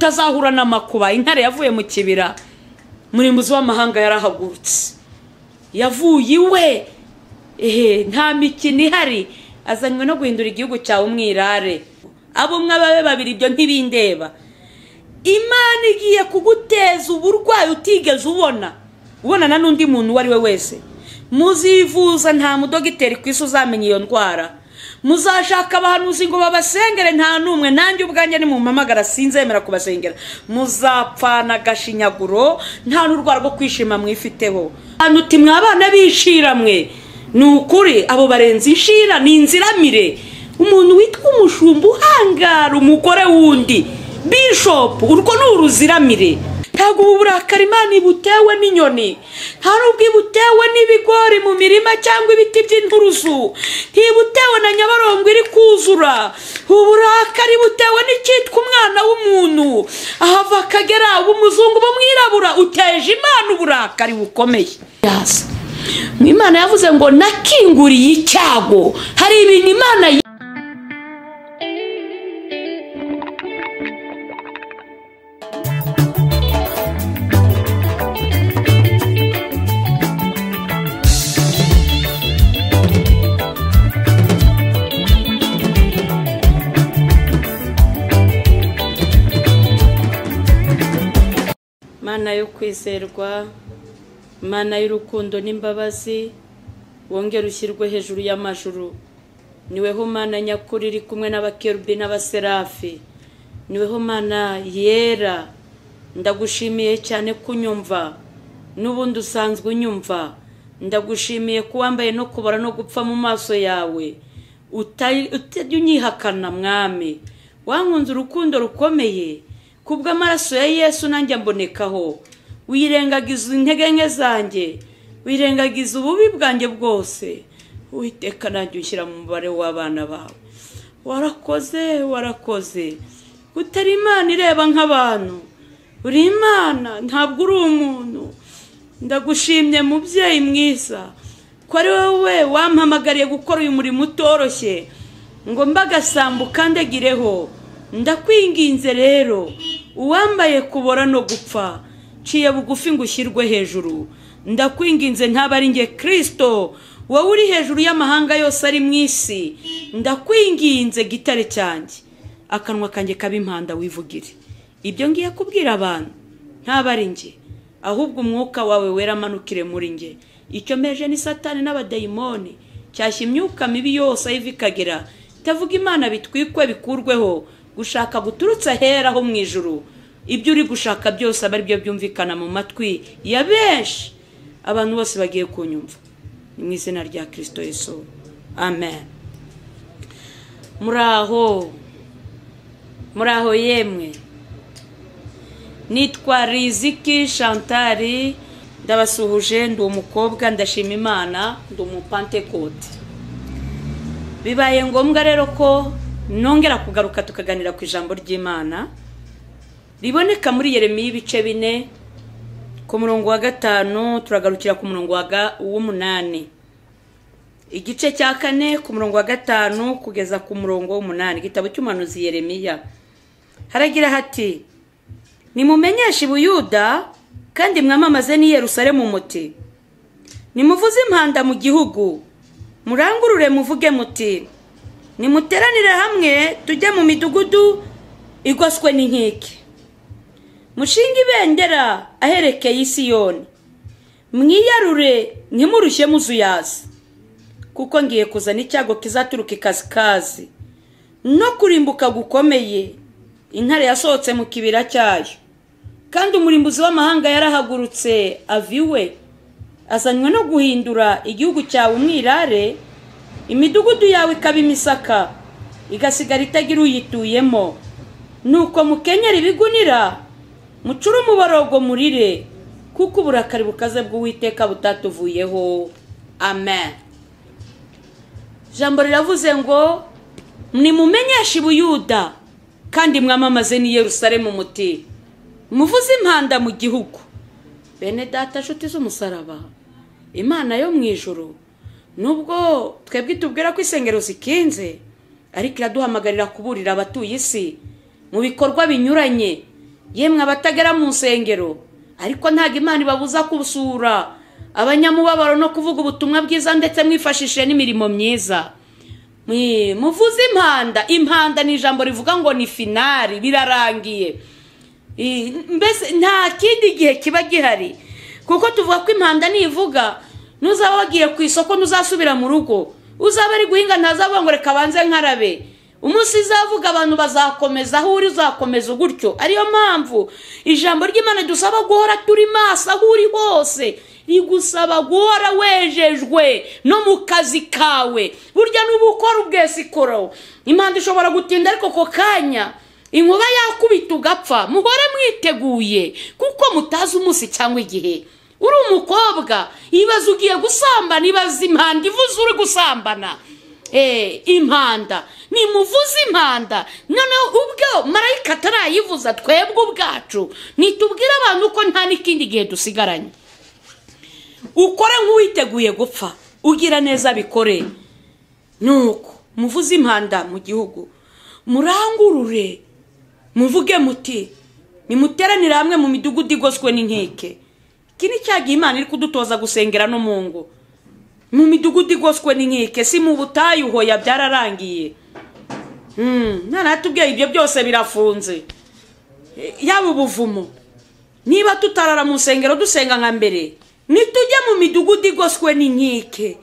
utazahura n'amakuba. Intare yavuye mu kibira, murimbuzi w'amahanga yarahagurutse, yavuye iwe, nta mikino ihari, azanywe no guhindura igihugu cyawe umwirare. Abo mwababe babiri ibyo ntibindeba. Imana igiye kuguteza uburwayi utigeze ubonana n'undi muntu wari we wese. Muzivuza, nta mudogiteri ku isi uzamenya iyo ndwara. Muzashaka abahanuzi ngo babasengere, nta numwe. Nanjye ubwanjye ni mumpamagara sinzemera kubasengera. Muzapfana gashinyaguro, nta n'urwara rwo kwishima mwifiteho. Anuti mwabana bishira mwe, nukuri abo barenze inshira ni inziramire. Umuntu witwa umushumba uhangara umugore wundi bishop, urwo n'uruziramire. Ntago uburakari Imana ibutewe n'inyoni, hari ubwibutewe n'ibigori mu mirima cyangwa ibiti by'inturusu, ntibutewe na Nyabarongo iri kuzura. Uburakari butewe n'ikitwa umwana w'umuntu, ahava akagera umuzungu bamwirabura. Uteje Imana uburakari bukomeye. Imana yavuze ngo nakinguriye icyago. Hari ibintu Imana Mana yo kwizerwa, Mana y'urukundo n'imbabazi, wongera ushyirwe hejuru y'amajuru. Niweho Mana nyakuri iri kumwe n'abakerubi n'abaserafi. Niweho Mana yera, ndagushimiye cyane kunyumva, n'ubundi usanzwe unyumva. Ndagushimiye kuwambaye no kubara no gupfa mu maso yawe, utajya unyihakana mwami. Wankunze urukundo rukomeye, kubw'amaraso ya Yesu nanjye mbonekaho. Wirengagiza intege nke zanjye, wirengagiza ububi bwanjye bwose. Uwiteka nanjye ushyira mu mubare w'abana bawe. Warakoze. Utari Imana ireba nk'abantu, uri Imana, ntabwo uri umuntu. Ndagushimye mubyeyi mwiza, ko ari wowe wampamagariye gukora uyu murimo utoroshye ngo mbagasambu kandagireho. Ndakwinginze rero, uwambaye kubora no gupfa, ciye bugufi ngo ushyirwe hejuru. Ndakwinginze ntaba ari nge Kristo, wowe uri hejuru y'amahanga yose ari mu isi. Ndakwinginze gitare cyanjye, akanwa kanjye kaba impanda wivugire. Ibyo ngiye kubwira abantu ntaba ari nge, ahubwo umwuka wawe wera amanukire muri nge. Icyo meje ni Satani n'abadayimoni, cyashya imyuka mibi yose ayiva ikagera. Tavuga Imana bitwikwe bikurweho, gushaka guturutsa hera ho mu ijuru. Ibyo uri gushaka byose abari byo byumvikana mu matwi ya benshi. Abantu bose bagiye kunyumva, ni mu izina rya Kristo Yesu, amen. Muraho yemwe, nitwa Riziki Chantal, ndabasuhuje. Ndi umukobwa, ndashima Imana, ndi umupantekote. Bibaye ngombwa rero ko nongera kugaruka tukaganira ku ijambo ry'Imana riboneka muri Yeremiya ibice 4 ku murongo wa 5, turagarukira ku murongo wa 8. Igice cya 4 ku murongo wa 5 kugeza ku murongo wa 8, igitabo cy'umuhanuzi Yeremiya. Haragira hati: nimumenyeshe Buyuda kandi mwamamaze ni Yerusalemu muti, nimuvuze impanda mu gihugu, murangurure muvuge muti, nimuteranire hamwe tujye mu midugudu igoswe n'inkike. Mushinga ibendera aherekeye Siyoni, mwiyarure ntimurushye muzuyaza, kuko ngiye kuzana icyago kizaturuka ikasikazi no kurimbuka gukomeye. Intare yasohotse mu kibira cyayo, kandi umurimbuzi w'amahanga yarahagurutse aviwe, azanywe no guhindura igihugu cyawe umwirare. Imidugudu yawe ikaba imisaka, igasigara itagira uyituyemo. Nuko mukenyera ibigunira, mucure umuborogo murire, kuko uburakari bukaze bw'Uwiteka butatuvuyeho, amen. Jambo riravuze ngo nimumenyeshe Buyuda kandi mwamamaze ni Yerusalemu muti, muvuze impanda mu gihugu. Bene data nshuti z'umusaraba, Imana yo mu ijuru, nubwo twebwe tubwira ko isengero zikinze, ariko iraduhamagarira kuburira abatuye isi mu bikorwa binyuranye yemwe abatagera mu nsengero ariko ntago Imana ibabuza kusura abanyamubabaro no kuvuga ubutumwa bwiza ndetse mwifashishije n'imirimo myiza. Muvuze impanda ni ijambo rivuga ngo ni finali, birarangiye. Mbese nta kindi gihe kiba gihari, kuko tuvuga ko impanda nivuga nuzaba wagiye ku isoko nuzasubira mu rugo, uzaba ari guhinga ntazavuga ngo reka banze nkarabe. Umunsi izavuga abantu bazakomeza, aho uri uzakomeza gutyo. Ariyo mpamvu ijambo ry'Imana dusaba guhora turi maso aho uri hose, rigusaba guhora wejejwe no mu kazi kawe. Burya n'ubukora ubwesikoro impanda ishobora gutinda, ariko ko kanya inkuba yakubita ugapfa. Muhore mwiteguye kuko mutazi umunsi cyangwa igihe. Uri umukobwa ibaza ugiye gusambana, ibaza impanda ivuze uri gusambana. Impanda nimuvuze impanda, noneho ubwo marayika atarayivuza twebwe ubwacu nitubwira abantu ko nta n'ikindi gihe dusigaranye. Ukore nk'uwiteguye gupfa, ugira neza bikore. Nuko muvuze impanda mu gihugu, murangurure muvuge muti nimuteranire hamwe mu midugudu igoswe n'inkike. Iki ni cyagiye Imana iri kudutoza gusengera no mu ngo, mu midugudu igoswe n'inkike, si mu butayu hoya byararangiye. Naratubwiye ibyo byose birafunze. Yaba ubuvumo, niba tutarara mu nsengero dusenga nka mbere, nitujye mu midugudu igoswe n'inkike,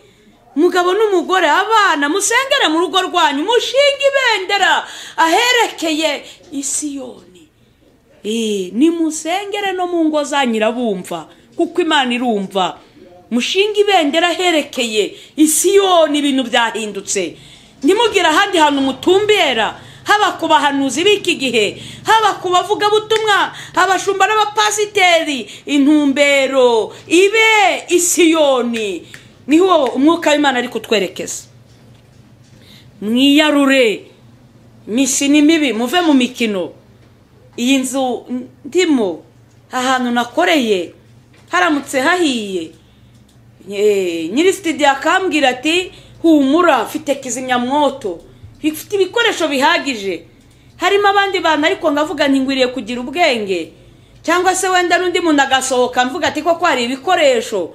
mugabo n'umugore, abana, musengere mu rugo rwanyu, mushinga ibendera aherekeye Isiyoni. Nimusengere no mu ngo za nyirabumva, kuko Imana irumva. Mushinga ibendera aherekeye Isiyoni, ibintu byahindutse. Ntimugira ahandi hantu mutumbera, haba ku bahanuzi b'iki gihe, haba ku bavuga butumwa, abashumba n'abapasiteri. Intumbero ibe Isiyoni, niho umwuka w'Imana ari kutwerekeza. Mwiyarure misi ni mibi, muve mu mikino. Iyi nzu ndimo, ahantu nakoreye haramutse hahiye, nyiri studio akambwira ati humura, mfite kizimyamwoto, ifite ibikoresho bihagije. Harimo abandi bantu ariko ngavuga ntingwiriye kugira ubwenge, cyangwa se wenda n'undi muntu agasohoka mvuga ati koko hari ibikoresho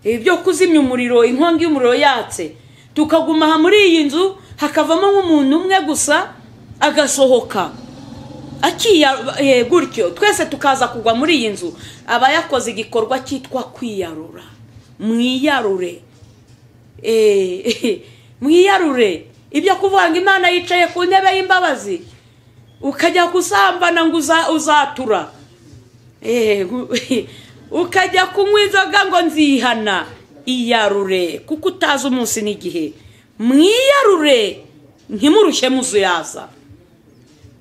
byo kuzimya umuriro, inkongi y'umuriro yatse, tukaguma aha muri iyi nzu hakavamo nk'umuntu umwe gusa agasohoka gutyo, twese tukaza kugwa muri iyi nzu. Aba yakoze igikorwa cyitwa kwiyarura. Mwiyarure, mwiyarure. Ibyo kuvuga ngo Imana yicaye ku ntebe y'imbabazi ukajya gusambana ngo uzatura, ukajya kunywa inzoga ngo nzihana. Iyarure kuko utazi umunsi n'igihe. Mwiyarure ntimurushye muzuyaza.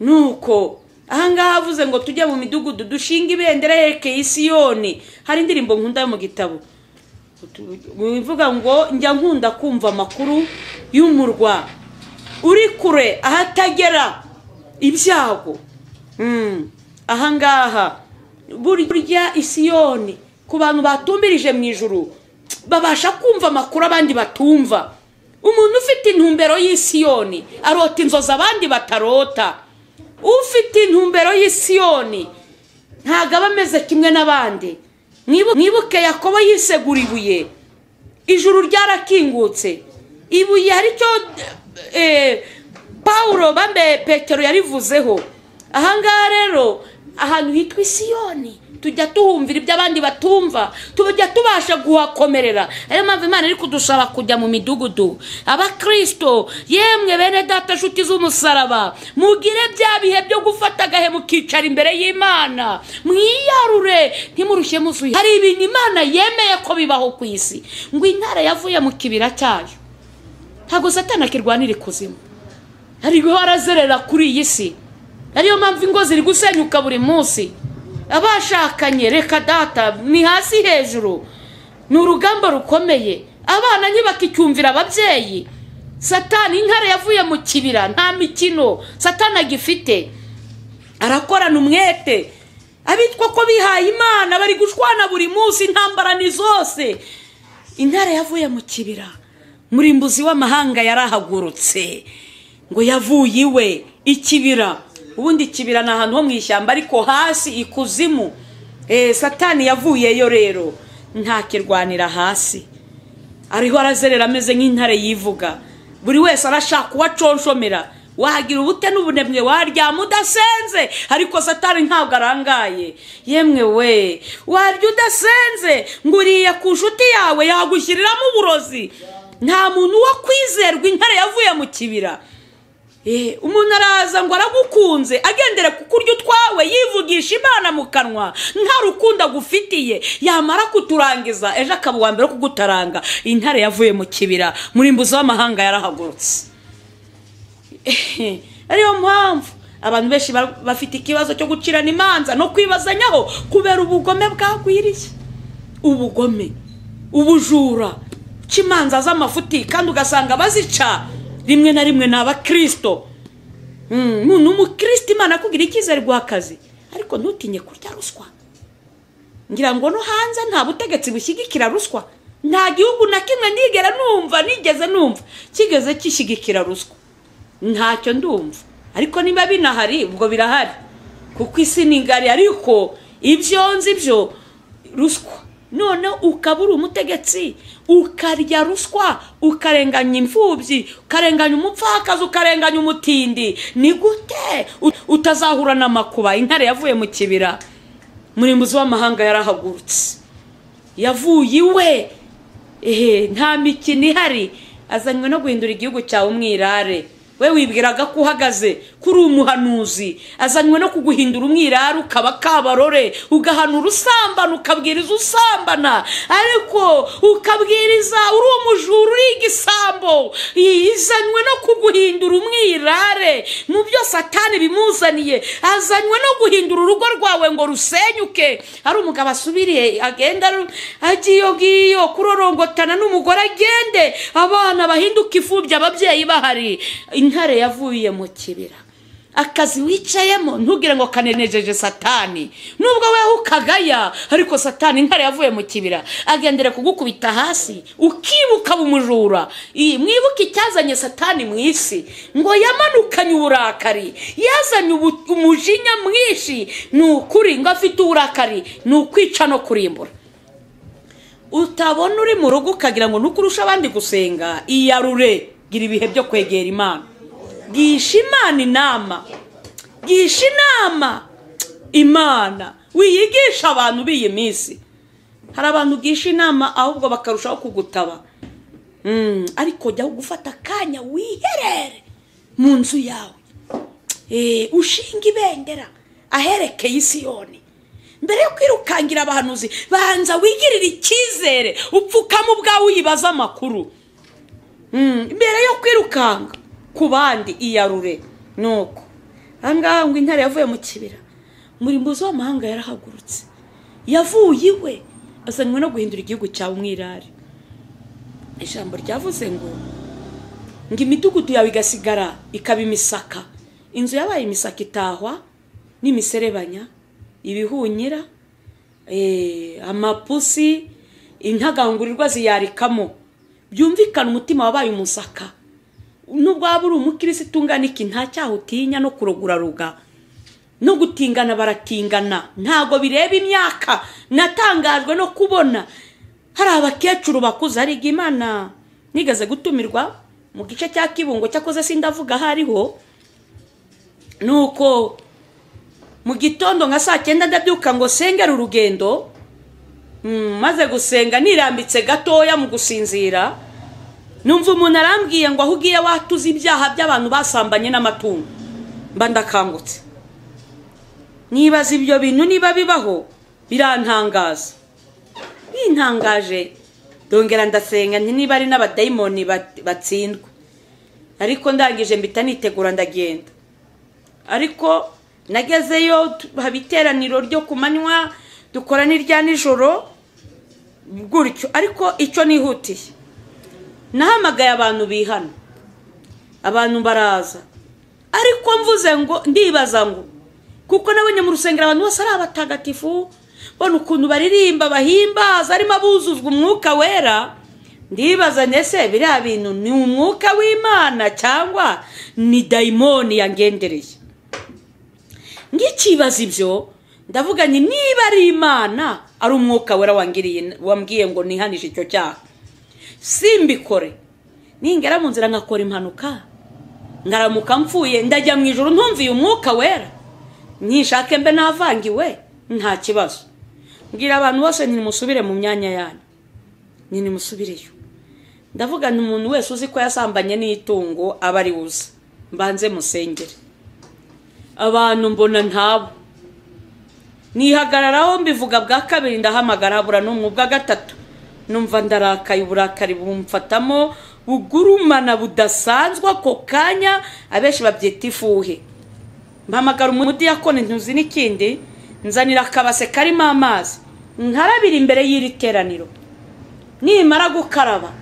Nuko ahangaha avuze ngo tujye mu midugudu dushinga ibendera yerekeye Isiyoni. Hari indirimbo nkunda yo mu gitabo bivuga ngo njya nkunda kumva amakuru y'umurwa uri kure ahatagera ibyago. Ahangaha burya Isiyoni ku bantu batumbirije mu ijuru babasha kumva amakuru abandi batumva. Umuntu ufite intumbero y'Isiyoni arota inzozi abandi batarota. Ufite intumbero y'Isiyoni ntago aba ameze kimwe n'abandi. Mwibuke Yakobo yisegura ibuye, ijuru ryarakingutse. Ibuye haricyo Paulo bambe Petero yarivuzeho. Ahangaha rero ahantu hitwa Isiyoni tujya tuhumvira ibyo abandi batumva, tujya tubasha guhakomerera. Ariyo mpamvu Imana iri kudusaba kujya mu midugudu. Abakristo yemwe bene data nshuti z'umusaraba, mugire bya bihe byo gufata agahe mukicara imbere y'Imana. Mwiyarure ntimurushye muzuye. Hari ibintu Imana yemeye ko bibaho ku isi, ngo intare yavuye mu kibira cyayo. Ntabwo Satani akirwanira ikuzimu, ari guharazerera kuri iyi si. Ariyo mpamvu ingo ziri gusenyuka buri munsi. Abashakanye reka data ni hasi hejuru, ni urugamba rukomeye. Abana ntibakicyumvira ababyeyi. Satani intare yavuye mu kibira, nta mikino Satani agifite. Arakorana umwete. Abitwa ko bihaye Imana bari gushwana buri munsi, intambara ni zose. Intare yavuye mu kibira, murimbuzi w'amahanga yarahagurutse ngo yavuye iwe ikibira. ubundi kibira ni ahantu ho mu ishyamba ariko hasi ikuzimu. Satani yavuyeyo rero ntakirwanira hasi, ariho arazerera ameze nk'intare yivuga. Buri wese arashaka uwaconshomera, wagira ubute n'ubunebwe, waryama udasenze, ariko Satani ntabwo arangaye. Yemwe we, warya udasenze nguriye ku nshuti yawe yagushyiriramo uburozi. Nta muntu wo kwizerwa intare yavuye mu kibira. Umuntu araza ngo aragukunze agendere kukurya utwawe, yivugisha Imana mu kanwa, nta rukundo agufitiye, yamara kuturangiza ejo akaba uwa mbere kugutaranga. Intare yavuye mu kibira, murimbuzi w'amahanga yarahagurutse. Ariyo mpamvu abantu benshi bafite ikibazo cyo gucirana imanza no kwibazanyaho kubera ubugome bwagwiriye. Ubugome, ubujura, cimanza z'amafuti, kandi ugasanga bazica rimwe na rimwe n'abakristo. Umukristo Imana akugira icyizere guhakazi, ariko ntutinye kurya ruswa. Ngira ngo no hanze nta butegetsi bushyigikira ruswa, nta gihugu na kimwe nigeze numva kigeze kishyigikira ruswa. Ntacyo ndumva, ariko niba binahari ubwo birahari, kuko isi ni ngari. Ariko ibyo nzi byo ruswa, none ukabura umutegetsi ukarya ruswa, ukarenganya imfubyi, ukarenganya umupfakazi, ukarenganya umutindi, ni gute utazahura n'amakuba? Intare yavuye mu kibira, murimbuzi w'amahanga yarahagurutse, yavuye iwe. Nta mikino ihari, azanywe no guhindura igihugu cyawe umwirare. We wibwiraga ko uhagaze kuri umuhanuzi, azanywe no kuguhindura umwirare, ukaba kabarore, ugahanura usambana, ukabwiriza usambana, ariko ukabwiriza uri umujura, uri igisambo. Izanywe no kuguhindura umwirare. Mu byo Satani bimuzaniye, azanywe no guhindura urugo rwawe ngo rusenyuke. Ari umugabo asubiriye agenda agiyo giyo kurorongotana n'umugore, agende abana bahinduka ifubyi, ababyeyi bahari. Intare yavuye mu kibira, akazi wicayemo ntugire ngo kanenejeje Satani, nubwo wewe ukagaya, ariko Satani, intare yavuye mu kibira, agendere kugukubita hasi, ukibuka umujura. Mwibuke icyazanye Satani mu isi, ngo yamanukanye uburakari, yazanye umujinya mwinshi. Ni ukuri ngo afite uburakari, ni ukwica no kurimbura. Utabona uri mu rugo ukagira ngo nukurusha abandi gusenga, iyarure, gira ibihe byo kwegera Imana, gisha Imana inama, gisha inama Imana, wiyigisha abantu b'iyi minsi. Hari abantu gisha inama ahubwo bakarushaho kugutaba. Ariko jya gufata akanya wiherere mu nzu yawe, ushinga ibendera aherekeye Isiyoni. Mbere yo kwirukangira abahanuzi, banza wigirire icyizere, upfukamo ubwawe uyibaza amakuru. Mbere yo kwirukanga ku bandi, iyarure. Nuko ahangaha ngo intare yavuye mu kibira, murimbuzi w'amahanga yarahagurutse, yavuye iwe, azanywe no guhindura igihugu cyawe umwirare. Ijambo ryavuze ngo imidugudu yawe igasigara ikaba imisaka, inzu yabaye imisaka itahwa n'imiserebanya, ibihunyira, amapusi, intagangurirwa ziyarikamo. Byumvikana umutima wabaye umusaka. Nubwo waba uri umukirisitu ungana iki, nta cyaha utinya no kuroguraruga no gutingana. Baratingana, ntago bireba imyaka. Natangajwe no kubona hari abakecuru bakuze. Hari Imana nigeze gutumirwa mu gice cya Kibungo, cyakoze sindavuga hariho. Nuko mu gitondo nka saa 9 ndabyuka ngo sengera urugendo. Maze gusenga nirambitse gatoya mu gusinzira, numva umuntu arambwiye ngo aho ugiye watuze ibyaha by'abantu basambanye n'amatungo. Mba ndakangutse, nibaza ibyo bintu niba bibaho, birantangaza. Bintangaje dongera ndasenga nti niba ari n'abadayimoni batsindwa. Ariko ndangije mbita nitegura ndagenda. Ariko nagezeyo habiteraniro ryo kumanywa, dukora n'irya nijoro gutyo. Ariko icyo nihutiye, nahamagaye abantu bihana, abantu baraza. Ariko mvuze ngo ndibaza ngo, kuko nabonye mu rusengero abantu bose ari abatagatifu, bona ukuntu baririmba bahimbaza, arimo abuzuzwa umwuka wera. Ndibaza nese biriya bintu ni umwuka w'Imana cyangwa ni dayimoni yangendereye? ngikibaza ibyo ndavuga ni niba ari Imana ari umwuka wera wambwiye ngo nihanishe icyo cyaha simbikore ningera mu nzira ngakora impanuka ngaramuka mfuye ndajya mu ijuru ntumviye umwuka wera nishake mbe navangiwe nta kibazo mbwira abantu bose ntimusubire mu myanya yanyu nimusubireyo ndavuga ni umuntu wese uzi ko yasambanye n'itungo aba ari uza mbanze musengere abantu mbona ntabo nihagararaho mbivuga bwa kabiri ndahamagara bura n'umwe bwa gatatu numva ndarakaye uburakari bumfatamo bugurumana budasanzwe ako kanya abenshi babyita ifuhe mpamagara umudiyakoni ntuzi n'ikindi nzanira akabase karimo amazi nkarabira imbere y'iri teraniro nimara gukaraba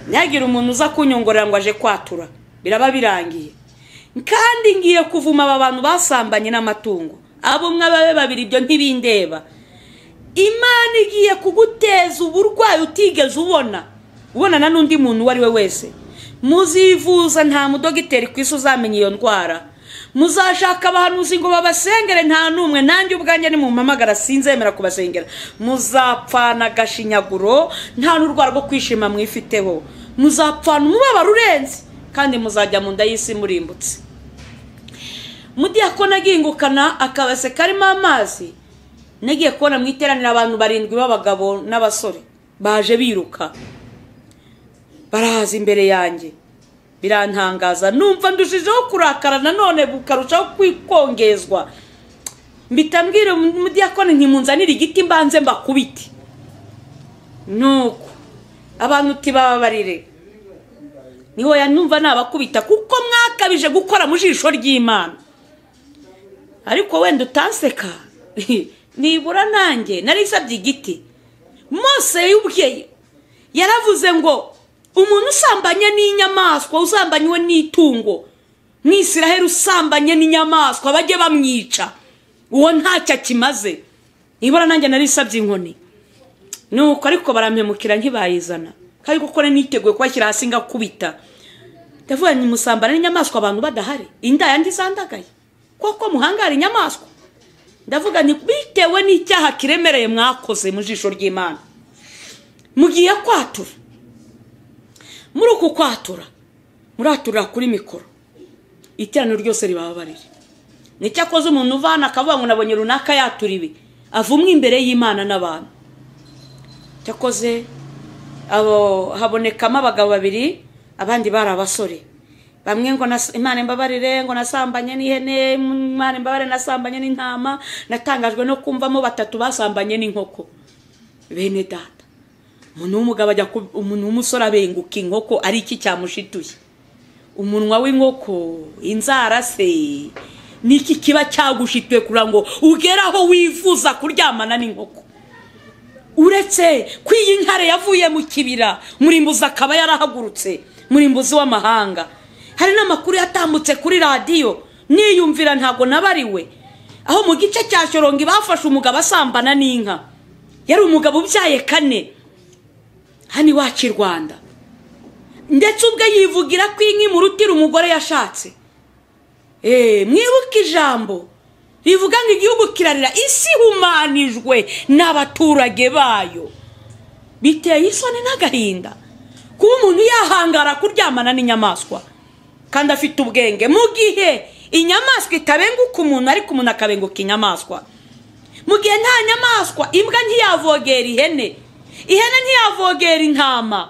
nyagira umuntu uza kunyongorera ngo aje kwatura biraba birangiye kandi ngiye kuvuma aba bantu basambanye n'amatungo abo mwababe babiri ibyo ntibindeba Imana igiye kuguteza uburwayi utigeze ubonana n'undi muntu wari we wese muzivuza nta mudogiteri kwisi uzamenya iyo ndwara muzashaka abahanuzi ngo babasengere nta numwe nanjye ubwanjye ni mu mpamagara sinzemera kubasengera muzapfana gashinyaguro nta n'urwara rwo kwishima mwifiteho muzapfana umubabaro urenze kandi muzajya mu nda y'isi murimbutse mudiyakoni agingukana akabase karimo amazi nagiye kubona mu iteraniro abantu 7 b'abagabo n'abasore baje biruka barahaza imbere yanjye birantangaza numva ndushijeho kurakara nanone bukarushaho kwikongezwa mbitambwira umudiyakoni ntimunzanira igiti mbanze mbakubiti nuko abantu tibabarire niho yanumva nabakubita kuko mwakabije gukora mu jisho ry'Imana ariko wenda utanseka nibura nanjye narisabye igiti Mose yubwiye yaravuze ngo umuntu usambanye n'inyamaswa usambanywe n'itungo n'Isiraheli usambanye n'inyamaswa bajye bamwica uwo ntacyo kimaze nibura nanjye narisabye inkoni nuko ariko barampemukira ntibayizana kandi kuko niteguye kwakira hasi ngakubita ndavuga ni musambana n'inyamaswa abantu badahari indaya ndizandagaye koko muhangara inyamaswa ndavuga ni bitewe n'icyaha kiremereye mwakoze mu jisho ry'Imana mugiye kwatura muri uku kwatura muratura kuri mikoro iteraniro ryose ribabarire nicyakoze umuntu uvana akavuga ngo nabonye runaka yatura ibi avumwe imbere y'Imana n'abantu cyakoze abo habonekamo abagabo 2 abandi bari abasore bamwe ngo Imana imbabarire ngo nasambanye n'ihene Imana imbabarire nasambanye n'intama natangajwe no kumvamo 3 basambanye n'inkoko bene data umuntu w'umugabo ajya umuntu w'umusore abenguka inkoko ari iki cyamushituye umunwa w'inkoko inzara se niki kiba cyagushitwe kura ngo ugeraho wifuza kuryamana n'inkoko uretse kwiyi nkare yavuye mu kibira murimbuza akaba yarahagurutse murimbuzi w'amahanga hari n'amakuru yatambutse kuri radio niyumvira ntago nabariwe aho mu gice cya Shorongi bafashe umugabo asambana n'inka yari umugabo ubyaye 4 hani wacu i Rwanda ndetse ubwe yivugira ko inka mu rutiro umugore yashatse mwibuke ijambo rivuga ngo igihugu kirarira isi humanijwe n'abaturage bayo biteye isoni n'agahinda kuba umuntu yahangara kuryamana n'inyamaswa kandi afite ubwenge mu gihe inyamaswa itabenguka umuntu ariko umuntu akabenguka inyamaswa mu gihe nta nyamaswa imbwa ntiyavogera ihene ntiyavogera intama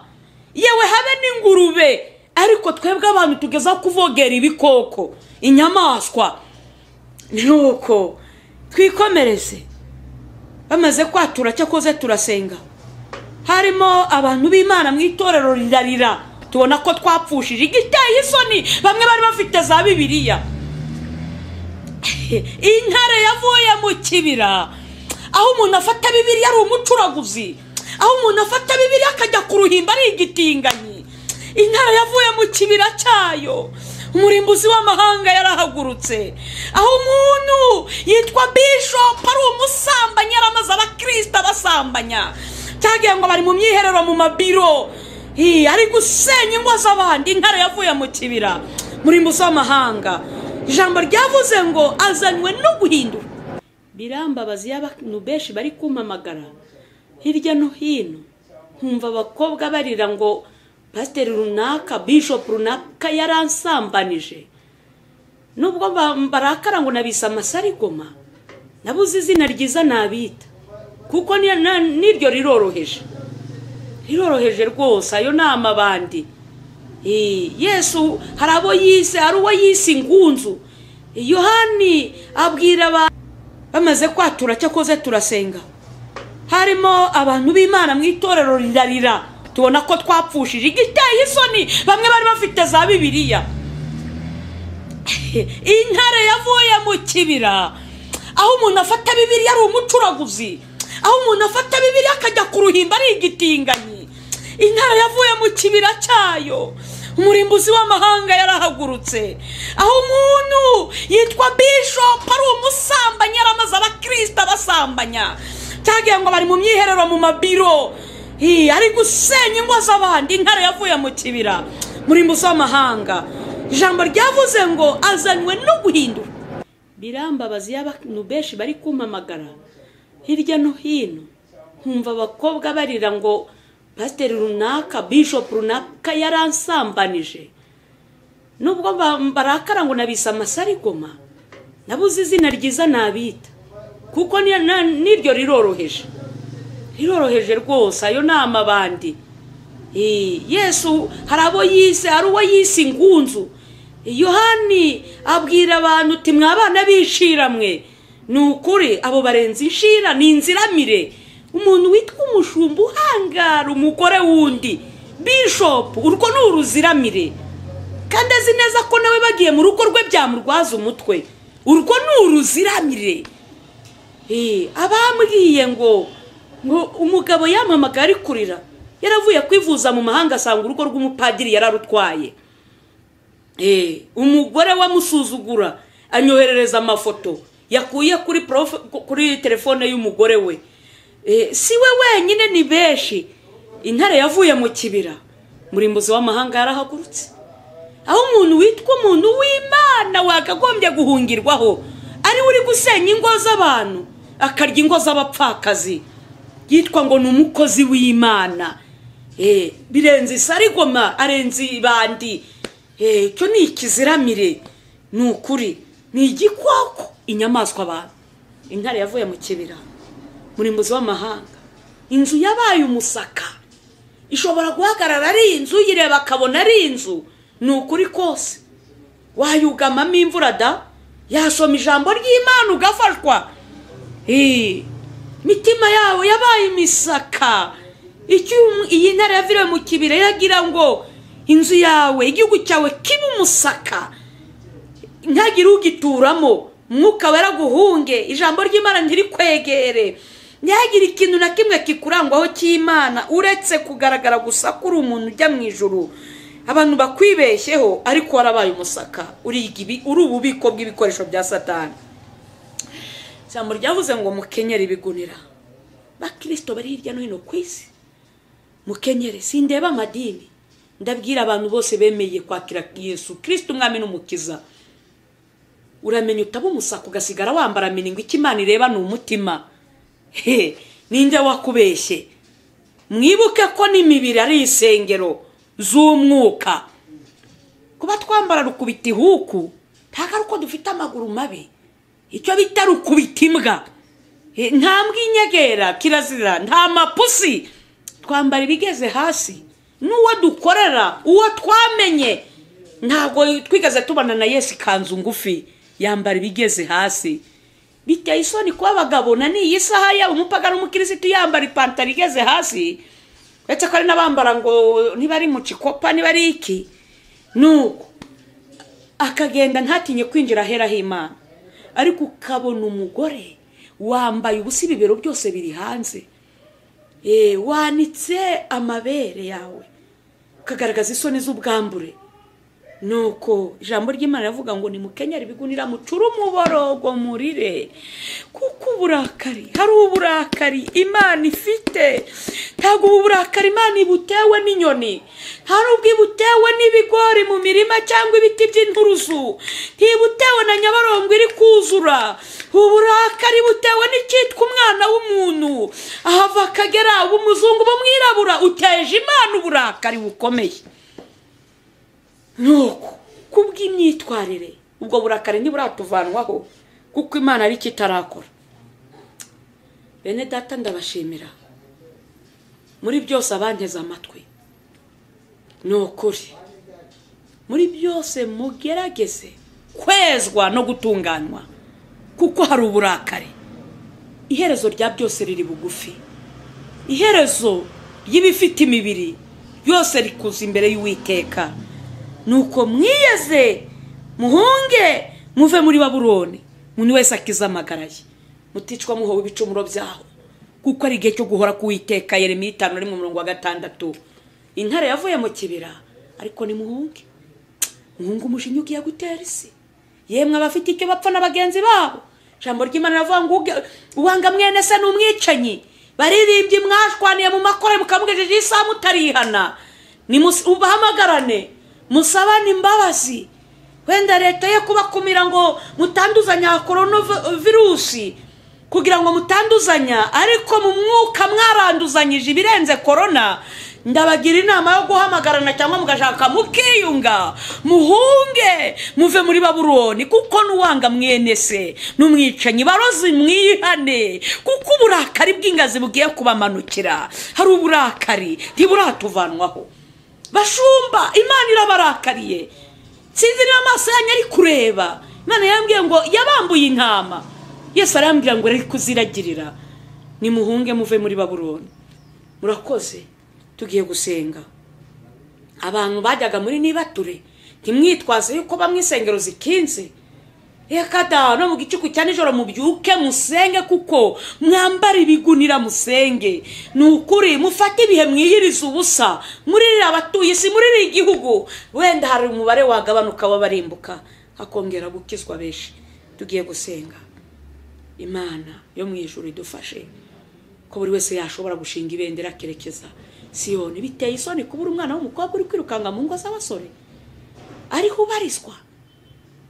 yewe habe n'ingurube ariko twebwe abantu tugeza kuvogera ibikoko inyamaswa nuko twikomereze bamaze kwatura cyakoze turasenga harimo abantu b'Imana mu itorero rirarira tubona ko twapfushije igiteye isoni bamwe bari bafite za Bibiliya intare yavuye mu kibira aho umuntu afata Bibiliya ari umucuraguzi aho umuntu afata Bibiliya akajya ku ruhimba ari igitinganyi intare yavuye mu kibira cyayo umurimbuzi w'amahanga yarahagurutse aho umuntu yitwa Bishop ari umusambanyi yaramaze abakristo basambanya cyagiye ngo bari mu myiherero mu mabiro ari gusenya ingo z'abandi intare yavuye mu kibira murimbuzi w'amahanga ijambo ryavuze ngo azanywe no guhindura. Birambabaza iyo abantu benshi bari kumpamagara hirya no hino, nkumva abakobwa barira ngo pasiteri runaka, bishop runaka yaransambanije. Nubwo barakara ngo nabise amasarigoma, nabuze izina ryiza nabita, kuko niryo riroroheje rwose. Ayo ni amabandi. Yesu hari abo yise, hari uwo yise ingunzu. Yohani abwira abantu bamaze kwatura, cyakoze turasenga, harimo abantu b'Imana mu itorero rirarira, tubona ko twapfushije igiteye isoni. Bamwe bari bafite za Bibiliya. Intare yavuye mu kibira, aho umuntu afata Bibiliya ari umucuraguzi, aho umuntu afata Bibiliya akajya ku ruhimbi ari igitinganyi. Intare yavuye mu kibira cyayo, umurimbuzi w'amahanga yarahagurutse. Aho umuntu yitwa bishop ari umusambanyi, yaramaze abakristo basambanya, cyagiye ngo bari mu myiherero mu mabiro, ari gusenya ingo z'abandi. Intare yavuye mu kibira, umurimbuzi w'amahanga. Ijambo ryavuze ngo azanywe no guhindura. Birambabaza iyo abantu benshi bari kumpamagara hirya no hino, nkumva abakobwa barira ngo pasiteri runaka, bishop runaka yaransambanije. Nubwo barakara ngo nabise amasarigoma, nabuze izina ryiza nabita, kuko niryo riroroheje rwose. Ayo ni amabandi. Yesu hari abo yise, hari uwo yise ingunzu. Yohani abwira abantu uti mwabana b'ishiramwe, ni ukuri abo barenze inshira, ni inziramire. Umuntu witwa umushumba uhangara umugore wundi, bishop, urwo ni uruziramire, kandi azi neza ko nawe bagiye mu rugo rwe byamurwaza umutwe. Urwo ni uruziramire. Abambwiye ngo umugabo yampamagara ari kurira, yaravuye kwivuza mu mahanga, asanga urugo rw'umupadiri yararutwaye. Umugore wamusuzugura anyoherereza amafoto yakuye kuri telefone y'umugore we. Si we wenyine, ni benshi. Intare yavuye mu kibira, murimbuzi w'amahanga yarahagurutse. Aho umuntu witwa umuntu w'Imana wakagombye guhungirwaho, ari uri gusenya ingo z'abantu, akarya ingo z'abapfakazi, yitwa ngo ni umukozi w'Imana. Birenze isarigoma, arenze ibandi. Cyo ni ikiziramire, ni ukuri, ni igikoko, inyamaswa abantu. Intare yavuye mu kibira, murimbuzi w'amahanga. Inzu yabaye umusaka, ishobora guhagarara ari inzu, yireba akabona ari inzu. Ni ukuri kose wayugamamo imvura da, yasoma ijambo ry'Imana ugafashwa. Mitima yawe yabaye imisaka. Iyi ntare yaviriwe mu kibira yagira ngo inzu yawe, igihugu cyawe kibe umusaka, ntagire ugituramo, umwuka wera guhunge, ijambo ry'Imana ntirikwegere, ntihagire ikintu na kimwe kikurangwaho cy'Imana uretse kugaragara gusa kuri umuntu ujya mu ijuru. Abantu bakwibeshyeho, ariko warabaye umusaka, uri ububiko bw'ibikoresho bya Satani. Ijambo ryavuze ngo mukenyere ibigunira. Bakristo bari hirya no hino ku isi, mukenyere. Sindeba amadini, ndabwira abantu bose bemeye kwakira Yesu Kristo umwami n'umukiza. Uramenye utaba umusaka ugasigara wambara miningo, ikimana ireba ni umutima. Ninde wakubeshye? Mwibuke ko n'imibiri ari isengero z'umwuka. Kuba twambara rukubita ihuku, ntago ari uko dufite amaguru mabi. Icyo bita rukubita imbwa, nta mbwa inyegera, kirazira, nta mapusi. Twambara ibigeze hasi. N'uwo dukorera, uwo twamenye, ntabwo twigeze tubana na Yesu ikanzu ngufi, yambara ibigeze hasi. Biteye isoni kuba abagabo na n'iyi saha yaba umupagano n'umukirisitu yambara ipantaro igeze hasi, uretse ko ari n'abambara ngo niba ari mu cikopa, niba ari iki, nuko akagenda ntatinye kwinjira ahera h'Imana. Ariko ukabona umugore wambaye ubusa, ibibero byose biri hanze, wanitse amabere yawe, ukagaragaza isoni z'ubwambure. Nuko ijambo ry'Imana ravuga ngo ni mukenyere ibigunira, mucure umuborogo murire, kuko uburakari, hari uburakari Imana ifite. Ntago uburakari Imana ibutewe n'inyoni, hari ubwo butewe n'ibigori mu mirima cyangwa ibiti by'inturusu, ntibutewe na Nyabarongo iri kuzura. Uburakari butewe n'icyitwa umwana w'umuntu, ahava akagera umuzungu bamwirabura, uteje Imana uburakari bukomeye. Nuko kubw'imyitwarire ubwo burakari ntiburatuvanwaho, kuko Imana ari kitarakora. Bene data ndabashimira muri byose abanteze amatwi. Ni ukuri muri byose mugerageze kwezwa no gutunganywa, kuko hari uburakari. Iherezo rya byose riri bugufi. Iherezo y'ibifite imibiri byose rikuza imbere y'Uwiteka. Nuko mwiyeze muhunge muve muri Babuloni, umuntu wese akiza amagara ye, muticwa muhowe ibicumuro byaho, kuko ari igihe cyo guhora k'Uwiteka. Yeremiya 5:6. Intare yavuye mu kibira, ariko ni muhunge. Muhungu umushinyu ugiye gutera isi. Yemwe abafite icyo bapfa na bagenzi babo. Jambo ry'Imana ravuga ngo uwanga mwene se n'umwicanyi. Baririmbye mwashwaniye mu makore mukamugejeje isaha mutarihana. Ni ubahamagarane musabane imbabazi. Wenda leta ye kubakumira ngo mutanduzanya coronavirus, kugira ngo mutanduzanya, ariko mu mwuka mwaranduzanyije ibirenze corona. Ndabagira inama yo guhamagarana cyangwa mugashaka mukiyunga, muhunge muve muri Babuloni, kuko nuwanga mwene se n'umwicanyi barozi mwihane, kuko uburakari bw'ingazi bugiye kubamanukira. Hari uburakari ntiburatuvanwaho. Bashumba, Imana irabarakariye. Sinzi n'amaso yanyu ari kureba. Imana yambwiye ngo yabambuye intama. Yesu arambwira ngo ari kuziragirira. Ni muhunge muve muri Babuloni. Murakoze. Tugiye gusenga. Abantu bajyaga muri nibature, ntimwitwaze yuko bamwe isengero zikinze. Ekada no mu gicuku cyane joro mubyuke musenge, kuko mwambara ibigunira musenge. Nukuri mufate ibihe mwiyiriza ubusa, muririra abatuye isi, muririra igihugu. Wenda hari umubare wagabanuka wabarimbuka, hakongera gukizwa benshi. Tugiye gusenga. Imana yo mu ijuru idufashe ko buri wese yashobora gushinga ibendera kerekeza Siyoni. Biteye isoni kubura umwana w'umukobwa uri kwirukanga mu ngo z'abasore, ariho ubarizwa.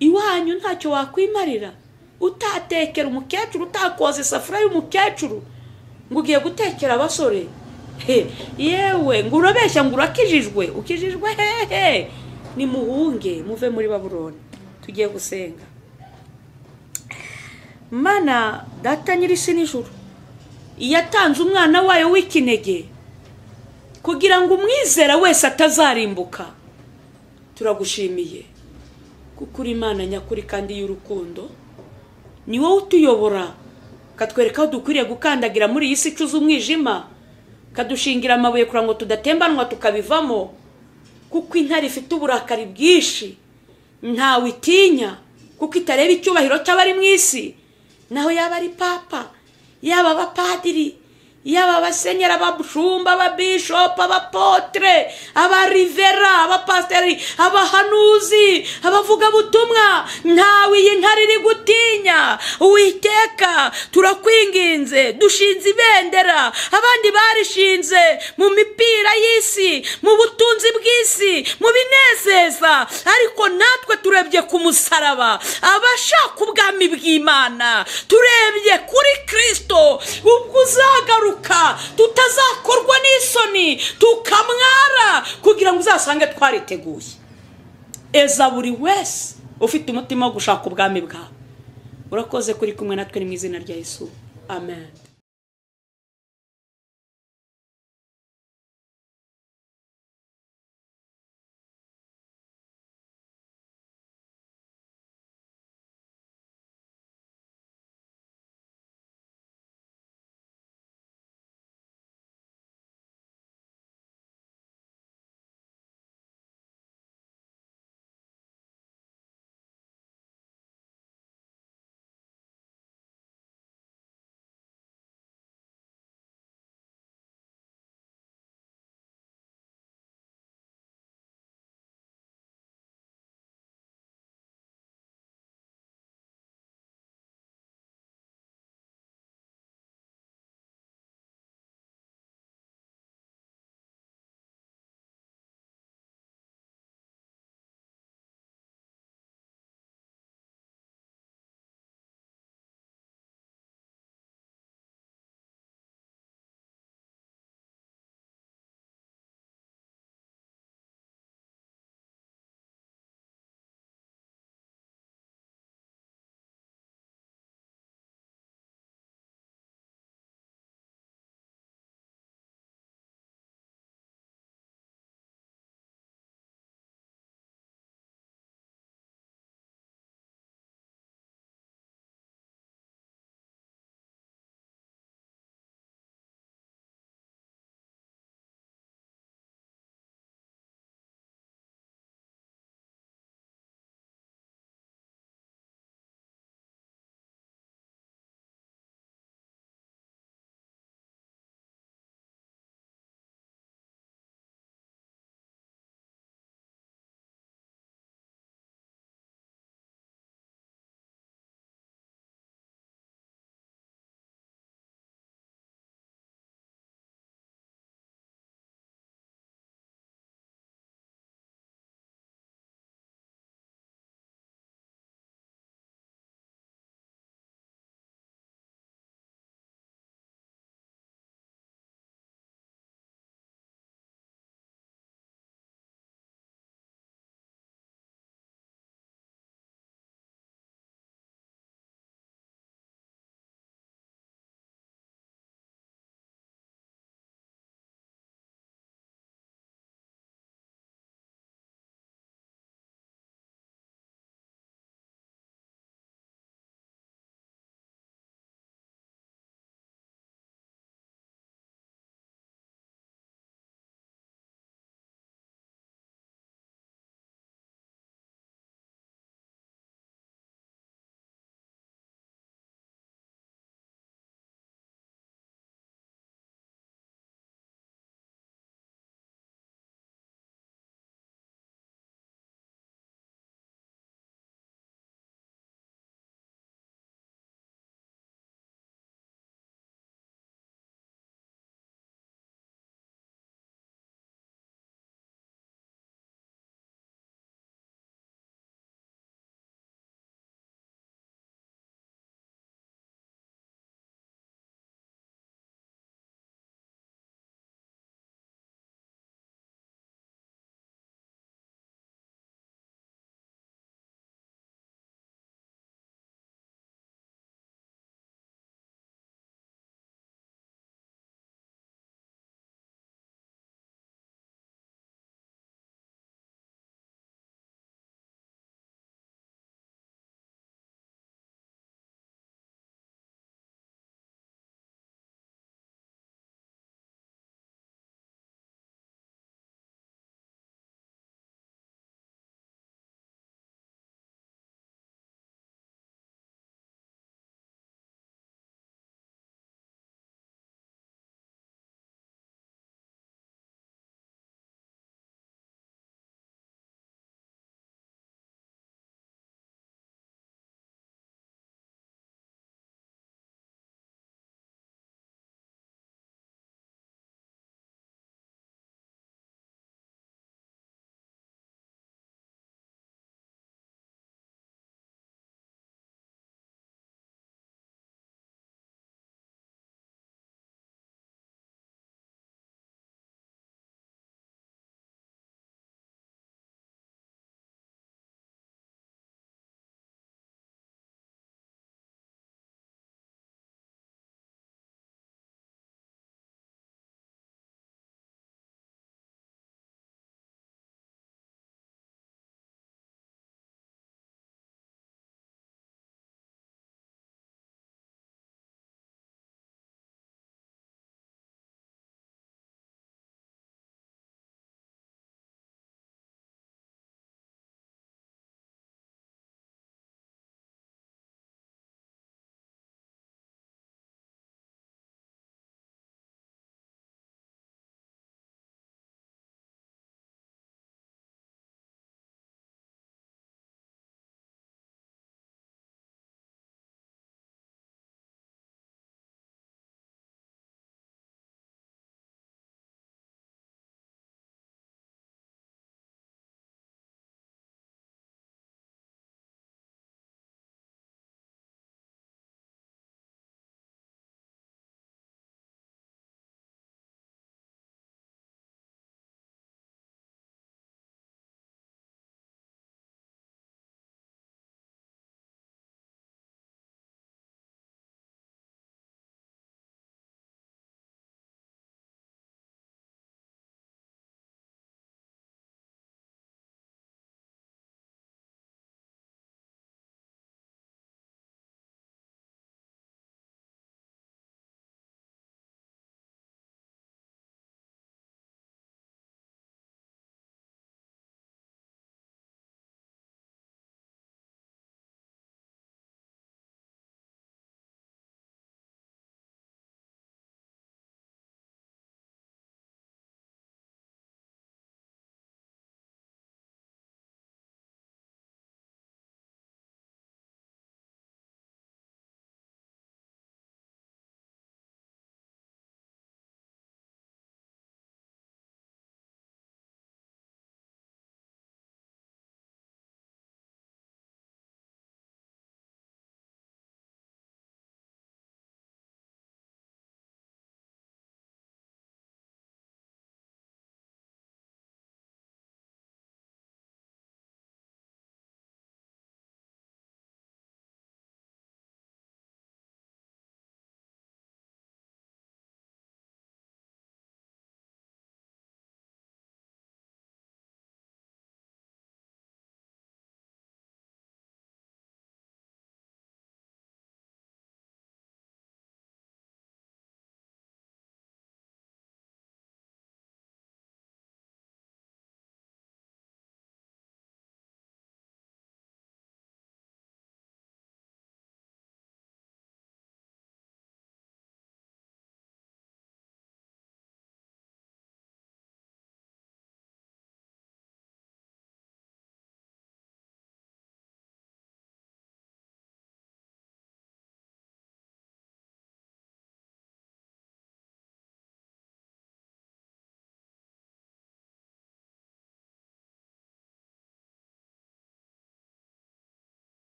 Iwanyu ntacyo wakwimarira, utatekera umukecuru, utakoza isafuriya y'umukecuru ngo ugiye gutekera abasore. Yewe ngo urabeshya ngo urakijijwe. Ukijijwe hehe? Ni muhunge muve muri Babuloni. Tugiye gusenga. Mana data nyir'isi n'ijuru, yatanze umwana wayo w'ikinege kugira ngo umwizera wese atazarimbuka. Turagushimiye kuko uri Imana nyakuri kandi y'urukundo. Ni wowe utuyobora, katwereka aho dukwiriye gukandagira muri iyi si icuza umwijima, kadushingira amabuye kugira ngo tudatembanwa tukabivamo. Kuko intare ifite uburakari bwinshi, ntawe itinya, kuko itareba icyubahiro cy'abari mu isi. Naho yaba ari papa, yaba abapadiri, yaba abasenyera, abashumba, ababishopu, abapotre, abarivera, abapasteri, abahanuzi, abavugabutumwa, ntawe iyi ntare iri gutinya. Uwiteka turakwinginze, dushinze ibendera. Abandi barishinze mu mipira y'isi, mu butunzi bw'isi, mu binezeza, ariko natwe turebye ku musaraba, abashaka ubwami bw'Imana, turebye kuri Kristo ubwo uzagaruka, tutazakorwa n'isoni tukamwara, kugira ngo uzasange twariteguye. Eza buri wese ufite umutima wo gushaka ubwami bwawe. Urakoze kuri kumwe natwe, ni mu izina rya Yesu. Amen.